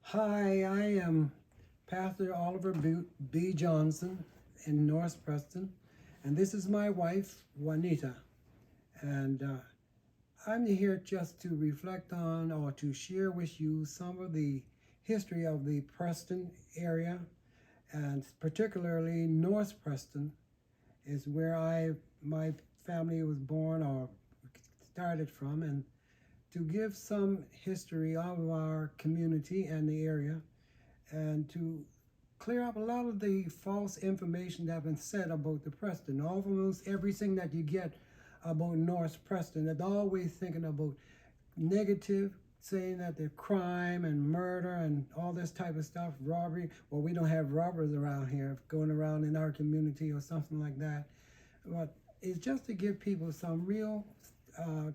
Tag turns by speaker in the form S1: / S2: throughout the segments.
S1: Hi, I am Pastor Oliver B. Johnson in North Preston, and this is my wife, Juanita. And I'm here just to reflect on or to share with you some of the history of the Preston area, and particularly North Preston is where my family was born or started from, and to give some history of our community and the area, and to clear up a lot of the false information that has been said about the Preston. Almost everything that you get about North Preston, they're always thinking about negative, saying that they're crime and murder and all this type of stuff, robbery. Well, we don't have robbers around here going around in our community or something like that. But it's just to give people some real,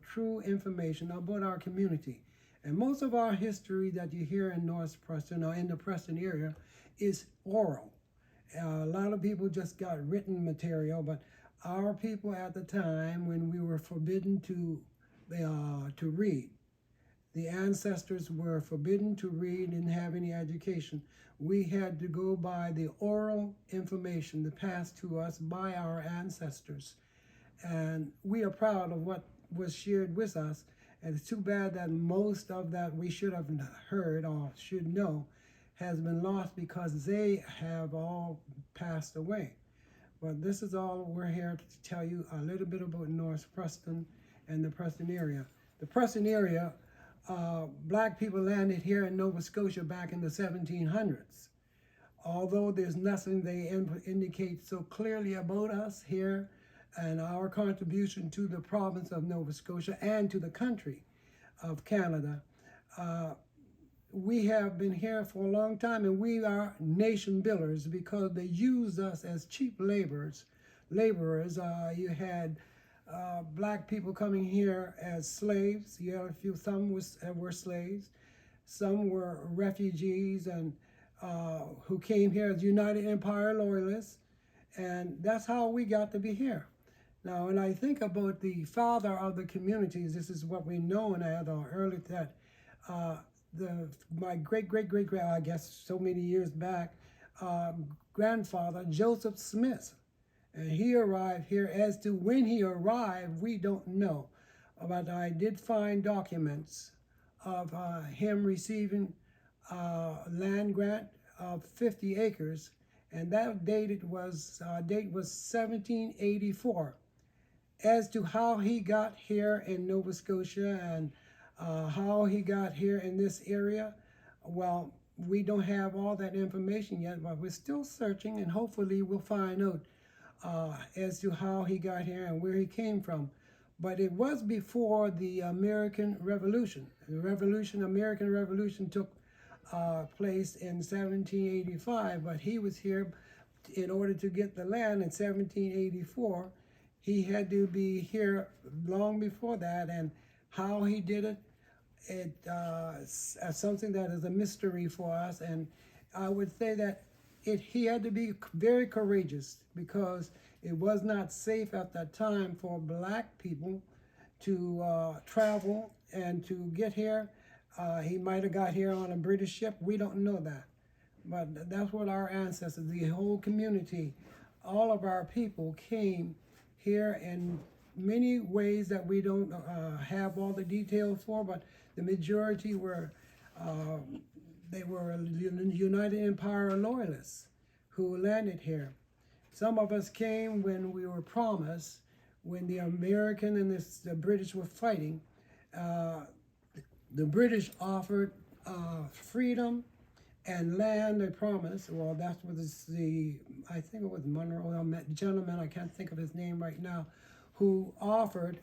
S1: true information about our community. And most of our history that you hear in North Preston or in the Preston area is oral. A lot of people just got written material, but our people at the time when we were forbidden to read, the ancestors were forbidden to read and have any education. We had to go by the oral information that passed to us by our ancestors. And we are proud of what was shared with us. And it's too bad that most of that we should have heard or should know has been lost because they have all passed away. But this is all we're here to tell you a little bit about North Preston and the Preston area. The Preston area, black people landed here in Nova Scotia back in the 1700s. Although there's nothing they indicate so clearly about us here and our contribution to the province of Nova Scotia and to the country of Canada, we have been here for a long time, and we are nation builders because they used us as cheap laborers. You had black people coming here as slaves. You had some were slaves, some were refugees, and who came here as United Empire Loyalists, and that's how we got to be here. Now, when I think about the father of the communities, this is what we know as early that my great, I guess so many years back, grandfather Joseph Smith, and he arrived here. As to when he arrived, we don't know, but I did find documents of him receiving land grant of 50 acres, and that date was 1784. As to how he got here in Nova Scotia and how he got here in this area, well, we don't have all that information yet, but we're still searching, and hopefully we'll find out as to how he got here and where he came from. But it was before the American Revolution. The American Revolution took place in 1785, but he was here in order to get the land in 1784. He had to be here long before that, and how he did it, it's something that is a mystery for us. And I would say that he had to be very courageous because it was not safe at that time for black people to travel and to get here. He might have got here on a British ship. We don't know that. But that's what our ancestors, the whole community, all of our people came here in many ways that we don't have all the details for, but the majority were they were United Empire Loyalists who landed here. Some of us came when we were promised, when the American and the British were fighting. The British offered freedom and land, they promised. Well, that's what I think it was Monroe, gentleman, I can't think of his name right now, who offered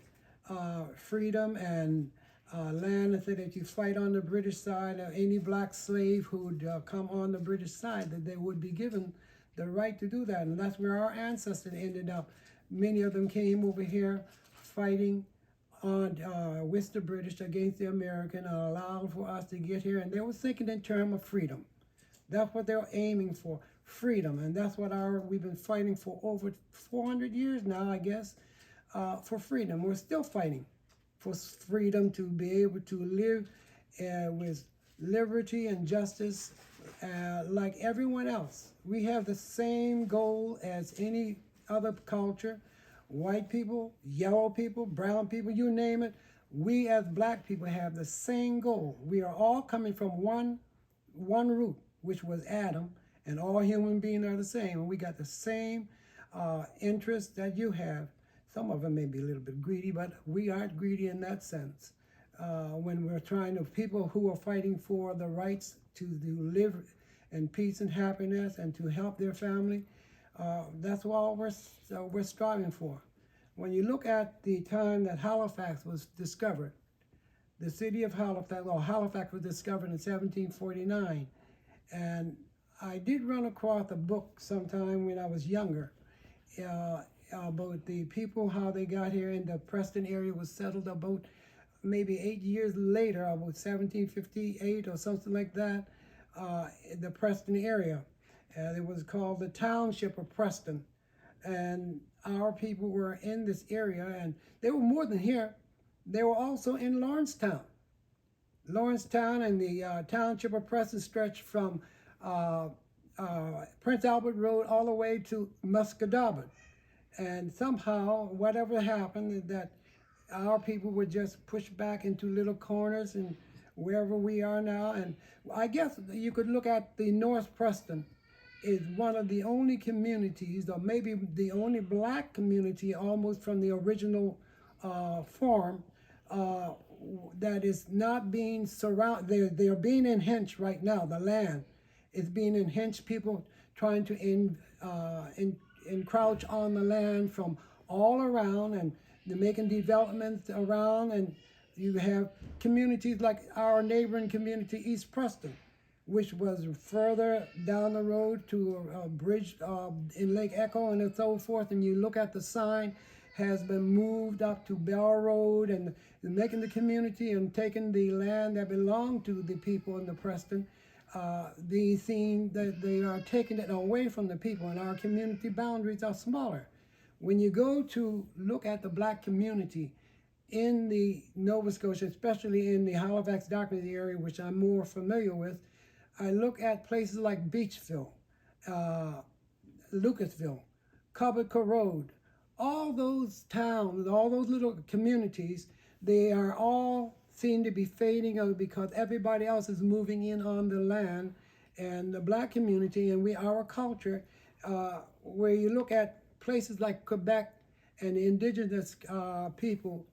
S1: freedom and land, and said that you fight on the British side, any black slave who would come on the British side, that they would be given the right to do that. And that's where our ancestors ended up. Many of them came over here fighting on with the British against the American, and allowed for us to get here. And they were thinking in terms of freedom. That's what they're aiming for, freedom. And that's what we've been fighting for over 400 years now, I guess, for freedom. We're still fighting for freedom to be able to live with liberty and justice like everyone else. We have the same goal as any other culture. White people, yellow people, brown people, you name it. We as black people have the same goal. We are all coming from one root, which was Adam, and all human beings are the same. And we got the same interests that you have. Some of them may be a little bit greedy, but we aren't greedy in that sense. When we're trying to, people who are fighting for the rights to live in peace and happiness and to help their family, that's all we're striving for. When you look at the time that Halifax was discovered, the city of Halifax was discovered in 1749. And I did run across a book sometime when I was younger about the people, how they got here, and the Preston area was settled about maybe 8 years later, about 1758 or something like that, the Preston area. It was called the Township of Preston. And our people were in this area, and they were more than here. They were also in Lawrencetown. Lawrencetown and the Township of Preston stretched from Prince Albert Road all the way to Muscatawbin. And somehow, whatever happened, that our people were just pushed back into little corners and wherever we are now. And I guess you could look at the North Preston is one of the only communities, or maybe the only black community almost from the original form, that is not being surrounded. They're being enhenced right now. The land is being enhanced. People trying to encroach on the land from all around, and they're making developments around. And you have communities like our neighboring community, East Preston, which was further down the road to a bridge in Lake Echo and so forth. And you look at the sign, has been moved up to Bell Road, and making the community and taking the land that belonged to the people in the Preston. The scene that they are taking it away from the people, and our community boundaries are smaller. When you go to look at the black community in the Nova Scotia, especially in the Halifax-Dartmouth area, which I'm more familiar with, I look at places like Beachville, Lucasville, Cobequid Road, all those towns, all those little communities, they are all seem to be fading out because everybody else is moving in on the land. And the black community and our culture, where you look at places like Quebec and the indigenous people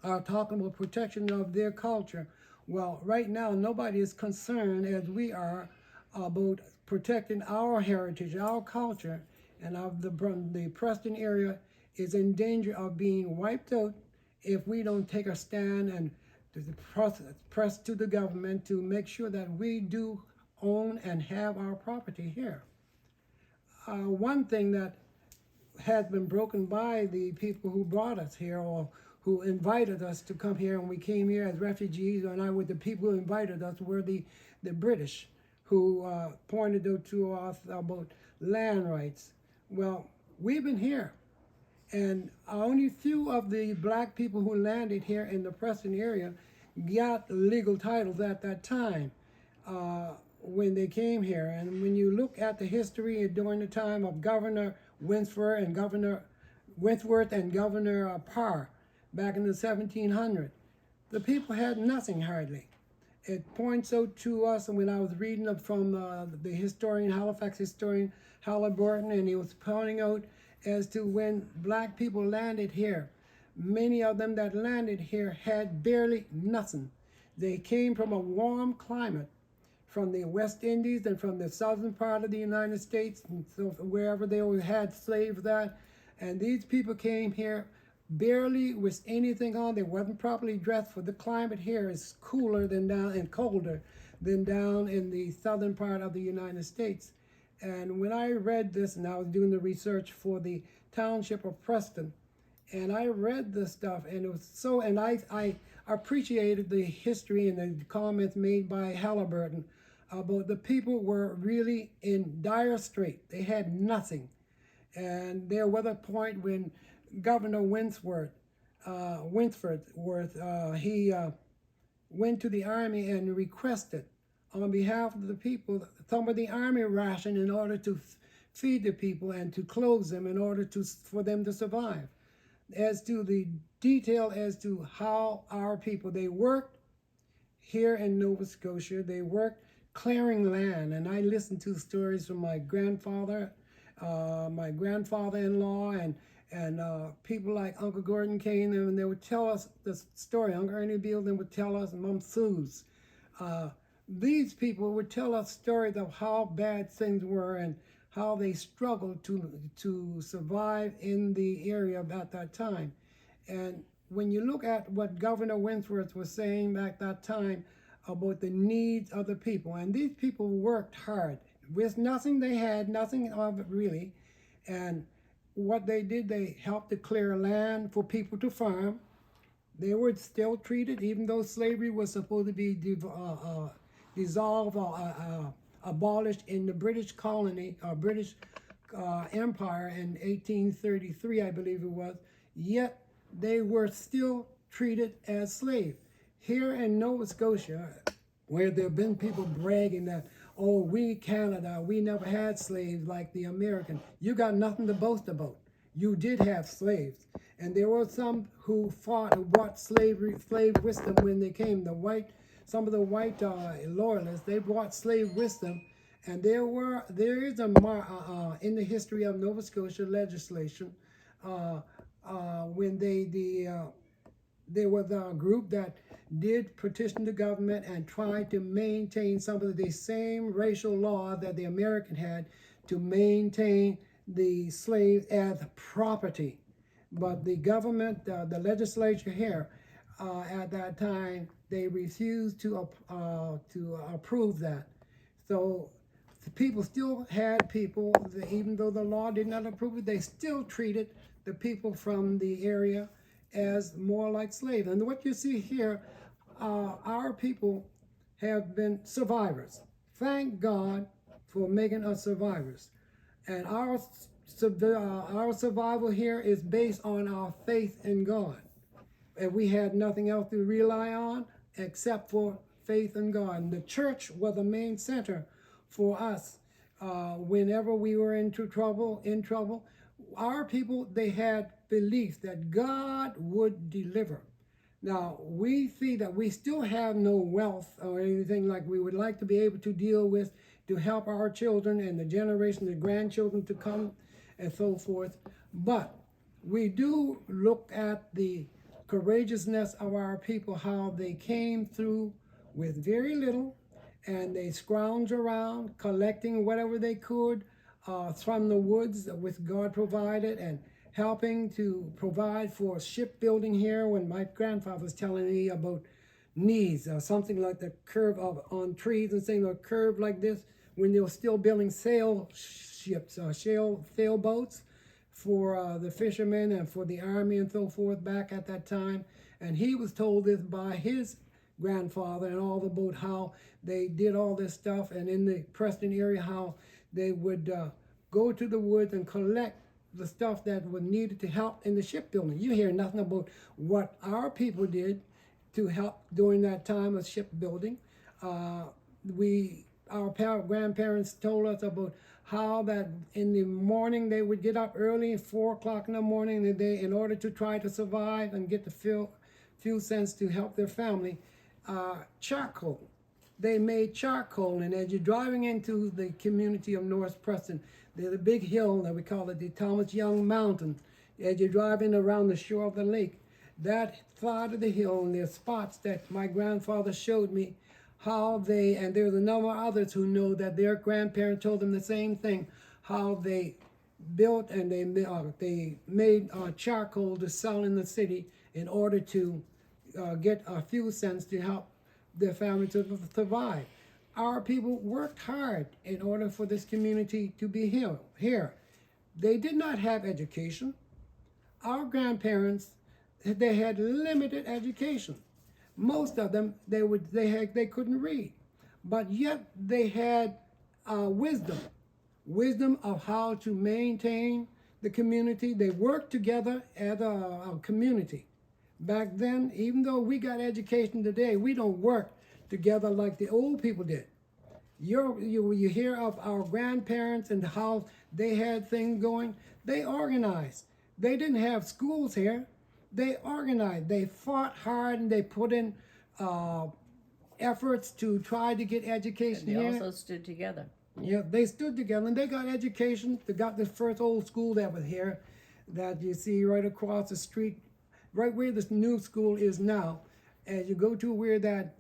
S1: are talking about protection of their culture. Well, right now, nobody is concerned as we are about protecting our heritage, our culture, and the Preston area is in danger of being wiped out if we don't take a stand and press to the government to make sure that we do own and have our property here. One thing that has been broken by the people who brought us here, or who invited us to come here, and we came here as refugees, and the people who invited us were the British, who pointed out to us about land rights. Well, we've been here, and only few of the black people who landed here in the Preston area got legal titles at that time when they came here. And when you look at the history during the time of Governor Wentworth and Governor Parr back in the 1700s, the people had nothing hardly. It points out to us, and when I was reading from the historian, Halifax historian Halliburton, and he was pointing out as to when black people landed here, many of them that landed here had barely nothing. They came from a warm climate, from the West Indies and from the southern part of the United States, and so wherever they had slaves at. And these people came here barely with anything on. They wasn't properly dressed, for the climate here is cooler than down and colder than down in the southern part of the United States. And when I read this, and I was doing the research for the Township of Preston, and I read this stuff, and it was so, and I appreciated the history and the comments made by Halliburton about the people were really in dire strait. They had nothing. And there was a point when Governor Wentworth, he went to the army and requested on behalf of the people some of the army ration in order to feed the people and to clothe them in order for them to survive. As to the detail as to how our people, they worked here in Nova Scotia, they worked clearing land, and I listened to stories from my grandfather-in-law, and people like Uncle Gordon Kane, and they would tell us the story. Uncle Ernie Beelden would tell us, and Mom Sue's. These people would tell us stories of how bad things were and how they struggled to survive in the area at that time. And when you look at what Governor Wentworth was saying back that time about the needs of the people, and these people worked hard with nothing they had, nothing of it really, and what they did, they helped to clear land for people to farm. They were still treated, even though slavery was supposed to be dissolved or abolished in the British colony, or British Empire in 1833, I believe it was, yet they were still treated as slaves. Here in Nova Scotia, where there have been people bragging that, oh, we Canada, we never had slaves like the American, you got nothing to boast about. You did have slaves. And there were some who fought and brought slave wisdom when they came. Some of the white loyalists, they brought slave wisdom. And there is in the history of Nova Scotia legislation, when there was a group that did petition the government and tried to maintain some of the same racial law that the American had, to maintain the slaves as property. But the government, the legislature here, at that time, they refused to approve that. So the people still had people, even though the law did not approve it, they still treated the people from the area as more like slaves. And what you see here, our people have been survivors. Thank God for making us survivors. And our survival here is based on our faith in God. And we had nothing else to rely on except for faith in God. And the church was the main center for us. Whenever we were in trouble, our people, they had belief that God would deliver. Now, we see that we still have no wealth or anything like we would like to be able to deal with to help our children and the generation, the grandchildren to come and so forth. But we do look at the courageousness of our people, how they came through with very little, and they scrounged around collecting whatever they could from the woods which God provided, and helping to provide for shipbuilding here. When my grandfather was telling me about knees, something like the curve on trees and saying a curve like this, when they were still building sail ships, sailboats for the fishermen and for the army and so forth back at that time. And he was told this by his grandfather and all about how they did all this stuff, and in the Preston area, how they would go to the woods and collect the stuff that was needed to help in the shipbuilding. You hear nothing about what our people did to help during that time of shipbuilding. Our grandparents told us about how that in the morning they would get up early, 4 o'clock in the morning, in order to try to survive and get the few cents to help their family. Charcoal. They made charcoal, and as you're driving into the community of North Preston, there's a big hill that we call it the Thomas Young Mountain. As you're driving around the shore of the lake, that side of the hill, and there's spots that my grandfather showed me how they, and there's a number of others who know that their grandparents told them the same thing, how they built and they made charcoal to sell in the city in order to get a few cents to help their family to survive. Our people worked hard in order for this community to be here. They did not have education. Our grandparents, they had limited education. Most of them, they couldn't read, but yet they had wisdom of how to maintain the community. They worked together as a community. Back then, even though we got education today, we don't work together like the old people did. You hear of our grandparents and how they had things going. They organized. They didn't have schools here. They organized. They fought hard and they put in efforts to try to get education
S2: And they
S1: here.
S2: also stood together.
S1: Yeah, they stood together and they got education. They got the first old school that was here that you see right across the street, right where this new school is now. As you go to where that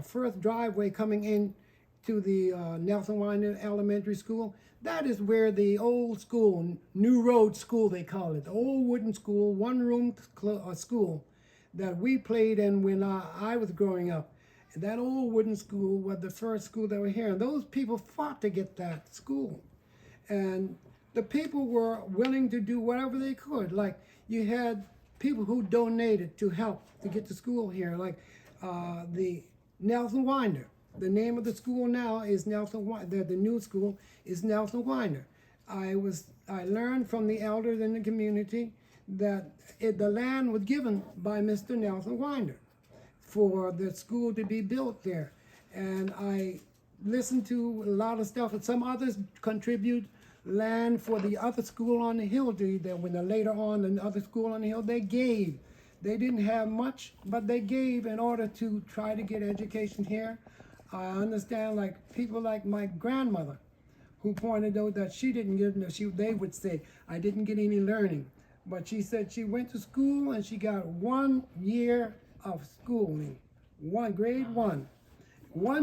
S1: first driveway coming in to the Nelson Winder Elementary School, that is where the old school, New Road School they call it, the old wooden school, one-room school that we played in when I was growing up. That old wooden school was the first school that were here. And those people fought to get that school. And the people were willing to do whatever they could. Like you had people who donated to help to get the school here, like the Nelson Winder. The name of the school now is Nelson Winder. The new school is Nelson Winder. I learned from the elders in the community that the land was given by Mr. Nelson Winder for the school to be built there. And I listened to a lot of stuff, and some others contribute land for the other school on the hill. That when later on the other school on the hill, they gave. They didn't have much, but they gave in order to try to get education here. I understand, like people like my grandmother, who pointed out that she didn't get. They would say, "I didn't get any learning," but she said she went to school and she got 1 year of schooling, grade 1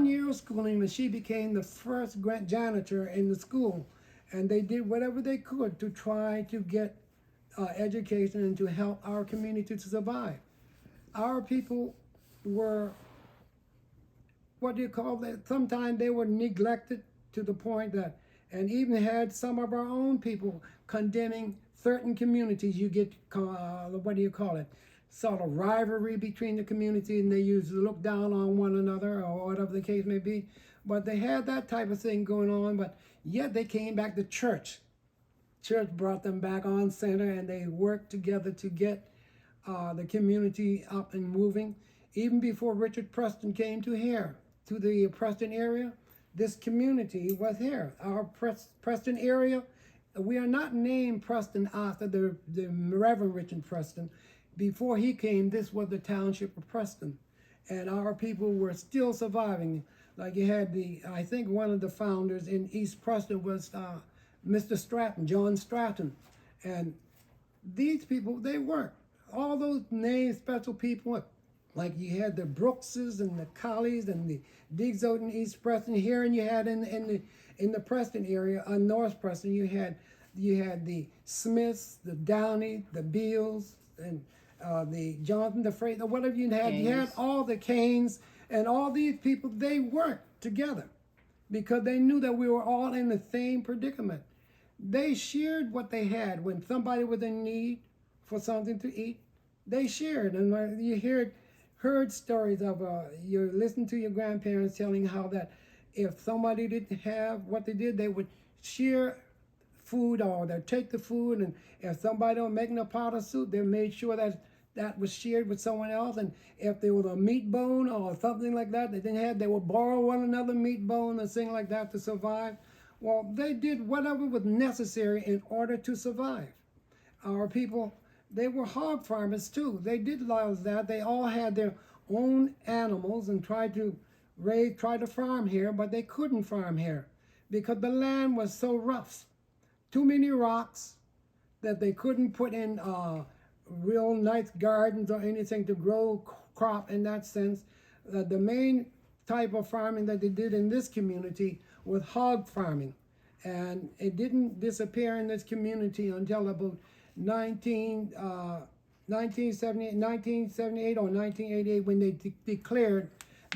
S1: year of schooling, and she became the first janitor in the school. And they did whatever they could to try to get education and to help our community to survive. Our people were, what do you call that? Sometimes they were neglected to the point that, and even had some of our own people condemning certain communities. You get, what do you call it? Sort of rivalry between the community, and they used to look down on one another or whatever the case may be. But they had that type of thing going on, but yet they came back to church. Church brought them back on center, and they worked together to get the community up and moving. Even before Richard Preston came to here, to the Preston area, this community was here. Our Preston area, we are not named Preston after the Reverend Richard Preston. Before he came, this was the Township of Preston, and our people were still surviving. Like you had I think one of the founders in East Preston was Mr. Stratton, John Stratton, and these people, they worked. All those named special people, like you had the Brookses and the Collies and the Diggs out in East Preston here, and you had in the Preston area, North Preston, you had the Smiths, the Downey, the Beals, and the Johnson, the Freight, whatever you had. You had all the Canes, and all these people, they worked together because they knew that we were all in the same predicament. They shared what they had. When somebody was in need for something to eat, they shared. And you heard stories of, you listen to your grandparents telling how that if somebody didn't have what they did, they would share food, or they'd take the food, and if somebody was making a pot of soup, they made sure that that was shared with someone else. And if there was a meat bone or something like that they didn't have, they would borrow one another meat bone and things like that to survive. Well, they did whatever was necessary in order to survive. Our people, they were hog farmers too. They did a lot of that. They all had their own animals and tried to farm here, but they couldn't farm here because the land was so rough. Too many rocks that they couldn't put in real nice gardens or anything to grow crop in that sense. The main type of farming that they did in this community was hog farming. And it didn't disappear in this community until about 1978 or 1988 when they declared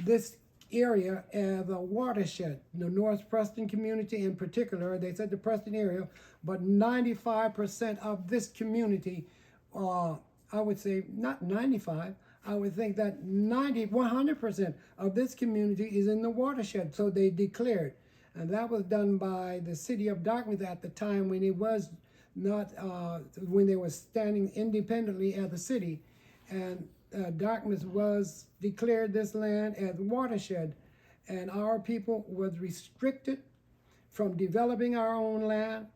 S1: this area as a watershed. The North Preston community in particular, they said the Preston area, but 95% of this community, I would say not 95, I would think that 100% of this community is in the watershed. So they declared, and that was done by the city of Dartmouth at the time when it was not, when they were standing independently as a city. And Dartmouth was declared this land as watershed. and our people was restricted from developing our own land.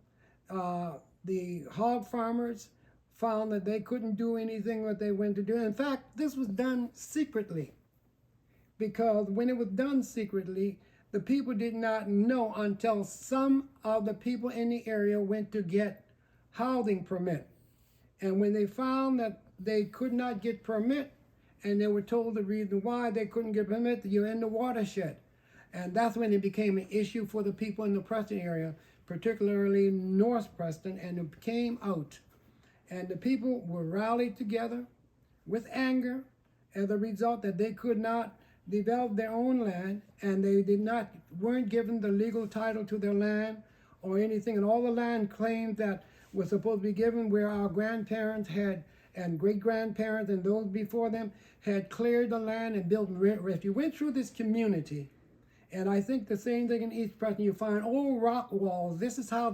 S1: The hog farmers found that they couldn't do anything that they went to do. In fact, this was done secretly, because when it was done secretly, the people did not know until some of the people in the area went to get housing permit. And when they found that they could not get permit, and they were told the reason why they couldn't get permit, you're in the watershed. And that's when it became an issue for the people in the Preston area, particularly North Preston, and it came out. And the people were rallied together with anger as a result that they could not develop their own land, and they weren't given the legal title to their land or anything. And all the land claims that was supposed to be given, where our grandparents had, and great-grandparents and those before them had cleared the land and built. If you went through this community, and I think the same thing in East Preston, you find old rock walls. This is how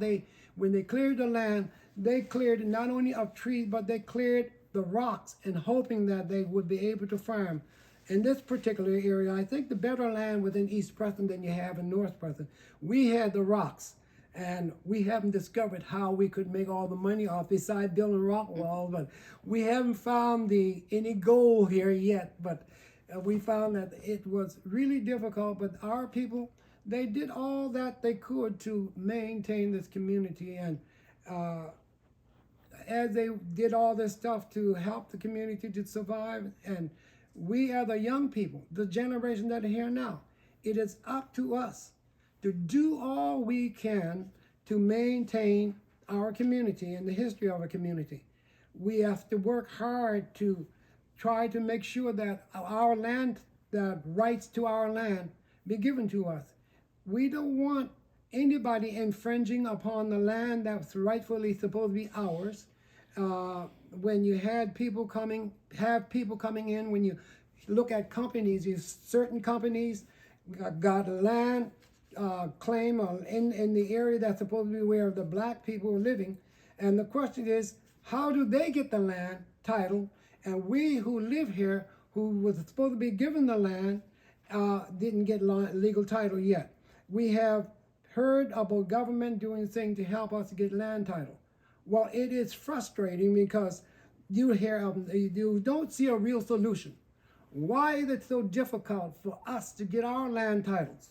S1: when they cleared the land, they cleared it not only of trees, but they cleared the rocks, and hoping that they would be able to farm. In this particular area, I think the better land within East Preston than you have in North Preston. We had the rocks, and we haven't discovered how we could make all the money off besides building rock walls, but we haven't found any gold here yet. But we found that it was really difficult, but our people, they did all that they could to maintain this community. And as they did all this stuff to help the community to survive, and we are the young people, the generation that are here now, it is up to us to do all we can to maintain our community and the history of our community. We have to work hard to try to make sure that our land, the rights to our land, be given to us. We don't want anybody infringing upon the land that's rightfully supposed to be ours. When you have people coming in, when you look at companies, certain companies got land claim in the area that's supposed to be where the black people are living. And the question is, how do they get the land title? And we who live here, who was supposed to be given the land, didn't get legal title yet. We have heard about government doing things to help us get land title. Well, it is frustrating because you don't see a real solution. Why is it so difficult for us to get our land titles?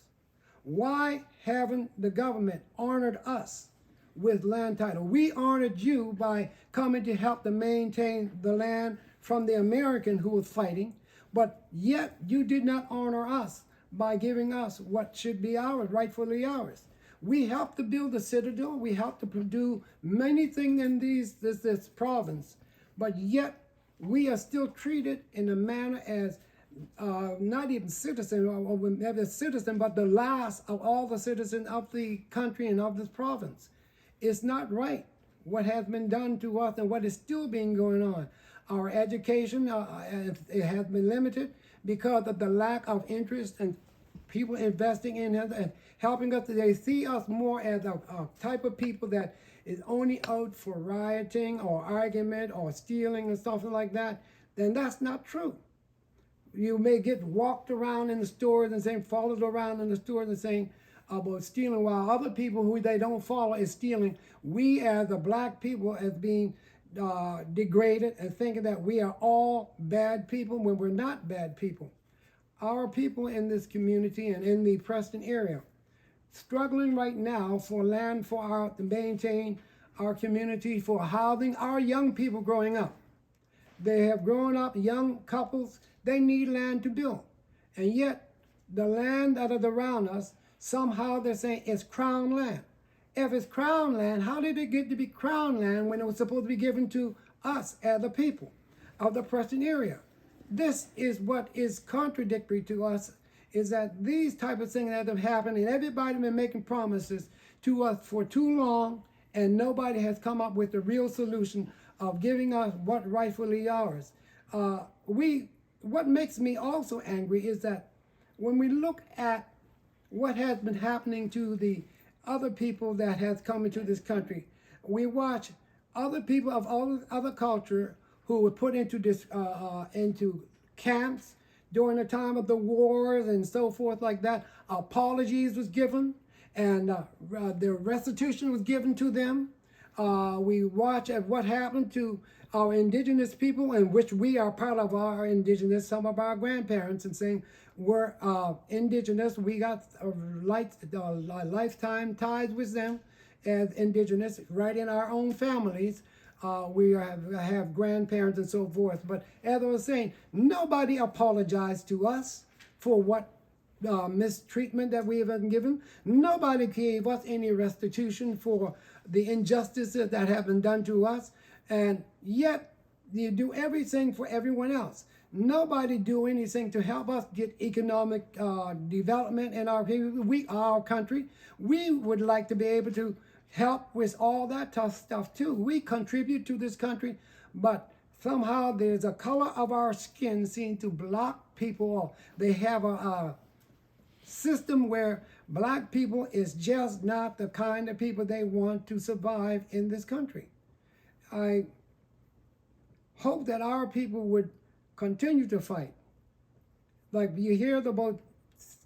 S1: Why haven't the government honored us with land title? We honored you by coming to help to maintain the land from the American who was fighting, but yet you did not honor us by giving us what should be ours, rightfully ours. We helped to build a citadel. We helped to do many things in this province, but yet we are still treated in a manner as not even citizen, or maybe a citizen, but the last of all the citizens of the country and of this province. It's not right what has been done to us and what is still being going on. Our education it has been limited because of the lack of interest and people investing in us and helping us. They see us more as a type of people that is only out for rioting or argument or stealing and something like that. Then that's not true. You may get walked around in the stores and saying, followed around in the stores and saying about stealing, while other people who they don't follow is stealing. We as the black people as being degraded and thinking that we are all bad people when we're not bad people. Our people in this community and in the Preston area struggling right now for land to maintain our community, for housing our young people growing up. They have grown up, young couples, they need land to build. And yet, the land that is around us, somehow they're saying it's crown land. If it's crown land, how did it get to be crown land when it was supposed to be given to us as the people of the Preston area? This is what is contradictory to us, is that these type of things that have happened, and everybody's been making promises to us for too long, and nobody has come up with the real solution of giving us what rightfully ours. What makes me also angry is that when we look at what has been happening to the other people that has come into this country, we watch other people of all other culture who were put into into camps, during the time of the wars and so forth like that, apologies was given, and the restitution was given to them. We watch at what happened to our indigenous people, in which we are part of our indigenous, some of our grandparents, and saying we're indigenous. We got lifetime ties with them as indigenous, right in our own families. We have grandparents and so forth. But as I was saying, nobody apologized to us for what mistreatment that we have been given. Nobody gave us any restitution for the injustices that have been done to us. And yet, you do everything for everyone else. Nobody do anything to help us get economic development in our country. We would like to be able to help with all that tough stuff too. We contribute to this country, but somehow there's a color of our skin seem to block people off. They have a system where black people is just not the kind of people they want to survive in this country. I hope that our people would continue to fight. Like you hear about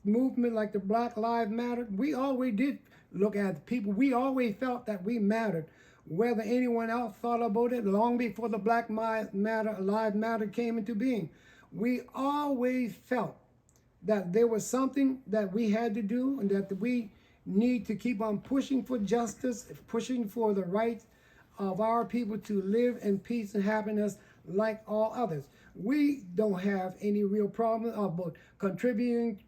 S1: movement like the Black Lives Matter, we always did look at people. We always felt that we mattered. Whether anyone else thought about it long before the Black Lives Matter came into being, we always felt that there was something that we had to do, and that we need to keep on pushing for justice, pushing for the rights of our people to live in peace and happiness like all others. We don't have any real problem about contributing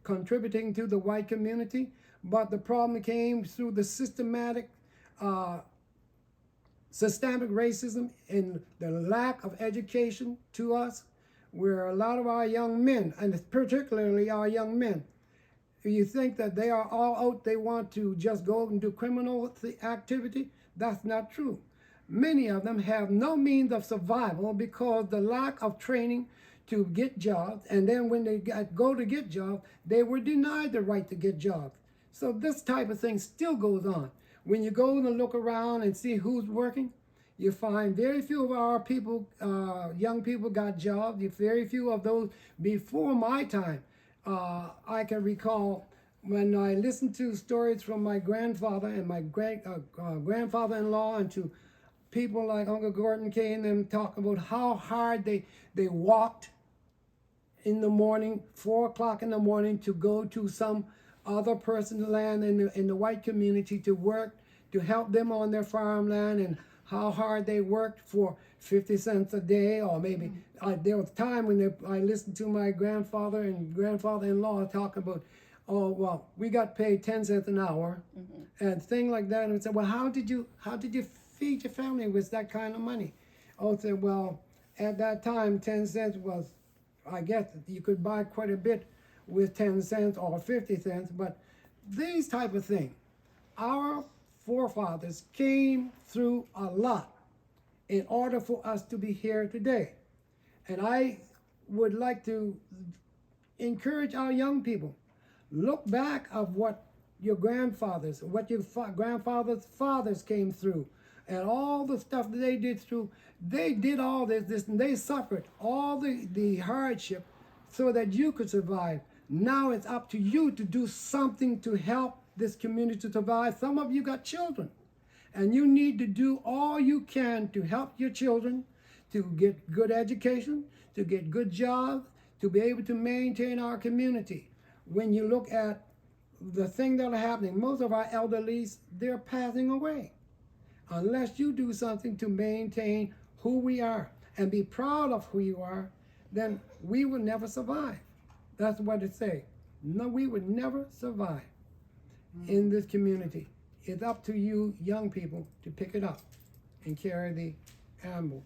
S1: to the white community, but the problem came through the systemic racism and the lack of education to us, where a lot of our young men, and particularly our young men, you think that they are all out, they want to just go and do criminal activity. That's not true. Many of them have no means of survival because the lack of training to get jobs, and then when they go to get jobs, they were denied the right to get jobs. So this type of thing still goes on. When you go and look around and see who's working, you find very few of our people, young people, got jobs. Very few of those before my time. I can recall when I listened to stories from my grandfather and my grandfather-in-law, and to people like Uncle Gordon K and them talk about how hard they walked in the morning, 4 o'clock in the morning, to go to some other person's land in the white community to work, to help them on their farmland, and how hard they worked for 50 cents a day, or maybe there was a time when I listened to my grandfather and grandfather-in-law talk about, oh, well, we got paid 10 cents an hour, and things like that. And I said, well, how did you feed your family with that kind of money? I said, well, at that time, 10 cents was, I guess you could buy quite a bit with 10 cents or 50 cents, but these type of things, our forefathers came through a lot in order for us to be here today. And I would like to encourage our young people, look back of what your grandfathers, what your grandfathers' fathers came through, and all the stuff that they did through. They did all this, and they suffered all the hardship so that you could survive. Now it's up to you to do something to help this community to survive. Some of you got children, and you need to do all you can to help your children to get good education, to get good jobs, to be able to maintain our community. When you look at the thing that are happening, most of our elderlies, they're passing away. Unless you do something to maintain who we are and be proud of who you are, then we will never survive. That's what it says. No, we would never survive in this community. It's up to you young people to pick it up and carry the animal